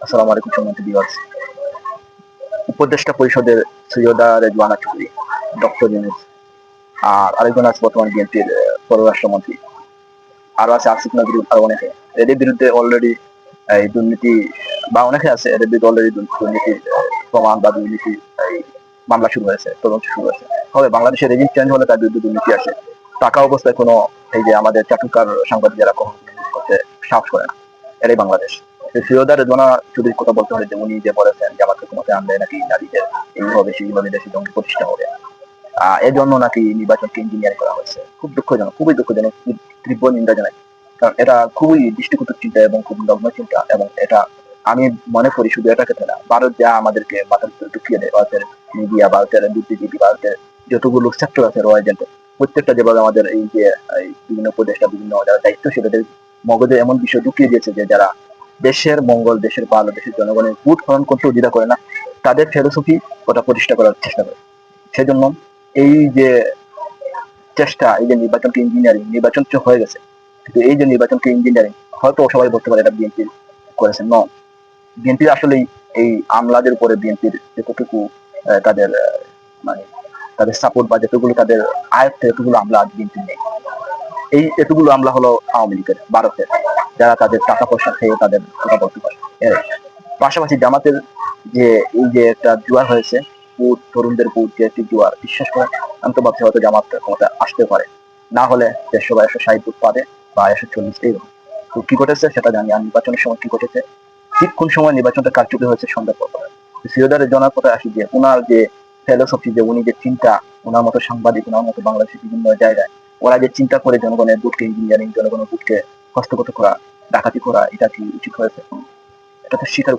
আসসালামু আলাইকুম সম্মানিত ভিউয়ার্স। উপদেষ্টা পরিষদের সৈয়দা রেজওয়ানা চৌধুরী, ডক্টর ইউনূস, আর আরেকজন আছে বর্তমান বিএনপির পররাষ্ট্রমন্ত্রী, আরো আছে আসিফ নজরুল, আর অনেকে। এদের বিরুদ্ধে অলরেডি এই দুর্নীতি বা অনেকে আছে, এদের বিরুদ্ধে অলরেডি দুর্নীতির প্রমাণ বা দুর্নীতি এই মামলা শুরু হয়েছে, তদন্ত শুরু হয়েছে। তবে বাংলাদেশের রেজিম চেঞ্জ হলে তার বিরুদ্ধে দুর্নীতি আসে। টাকা অবস্থায় কোনো এই যে আমাদের চাটুকার সাংবাদিক যারা কখনো করতে সাহস করে না, এটাই বাংলাদেশ। সৈয়দা রেজওয়ানা চৌধুরীর কথা বলতে হলে যে উনি যে বলেছেন জামাত ক্ষমতা আনলে নাকি নারীদের এইভাবে সেইভাবে দেশে জঙ্গি প্রতিষ্ঠা হবে, এর জন্য নাকি নির্বাচনকে ইঞ্জিনিয়ার করা হয়েছে। খুব দুঃখজনক, খুবই দুঃখজনক, তীব্র নিন্দা জানাই। কারণ এটা খুবই দৃষ্টিকটু চিন্তা এবং খুব নগ্ন চিন্তা, এবং এটা আমি মনে করি শুধু এটাকে না, ভারত যা আমাদেরকে মাথার ভিতরে ঢুকিয়ে দেয়, ভারতের মিডিয়া, ভারতের বুদ্ধিজীবী, ভারতের যতগুলো সেক্টর আছে র এজেন্টের, প্রত্যেকটা যেভাবে আমাদের এই যে বিভিন্ন উপদেষ্টা, বিভিন্ন যারা দায়িত্বশীলদের মগজে এমন বিষয় ঢুকিয়ে দিয়েছে যে যারা দেশের মঙ্গল, দেশের ভালো, দেশের জনগণের ভোট হরণ করতে দ্বিধা করে না, তাদের ফিলোসফি ওটা প্রতিষ্ঠা করার চেষ্টা করে। সেজন্য এই যে চেষ্টা, এই যে নির্বাচনকে ইঞ্জিনিয়ারিং, নির্বাচন হয়ে গেছে, কিন্তু এই যে নির্বাচনকে ইঞ্জিনিয়ারিং, হয়তো সবাই বলতে পারে এটা বিএনপি করেছেন। বিএনপির আসলেই এই আমলাদের উপরে বিএনপির যতটুকু তাদের মানে তাদের সাপোর্ট বা যতগুলো তাদের আয়ত্তে এতগুলো আমলা আজ বিএনপি নেই। এই এতগুলো আমলা হলো আওয়ামী লীগের, ভারতের, যারা তাদের টাকা পয়সা খেয়ে তাদের কথা বলতে পারে। এর পাশাপাশি জামাতের যে এই যে একটা জোয়ার হয়েছে, ভোট, তরুণদের ভোট যে একটি জোয়ার, বিশ্বাস করেন আমি তো ভাবছি হয়তো জামাত ক্ষমতা আসতে পারে, না হলে 150 বা 160 ভোট পাবে বা 140, এইরকম। তো কি ঘটেছে সেটা জানি। আর নির্বাচনের সময় কি ঘটেছে, ঠিক কোন সময় নির্বাচনটা কারচুপি হয়েছে সন্ধ্যার পর। সৈয়দারের জনার কথা আসি যে ওনার যে ফিলোসফি, যে উনি যে চিন্তা, ওনার মতো সাংবাদিক, ওনার মতো বাংলাদেশের বিভিন্ন জায়গায় ওরা যে চিন্তা করে জনগণের ভোটকে ইঞ্জিনিয়ারিং, জনগণের ভোটকে হস্তগত করা, ডাকাতি করা, এটা কি উচিত হয়েছে? এটা তো স্বীকার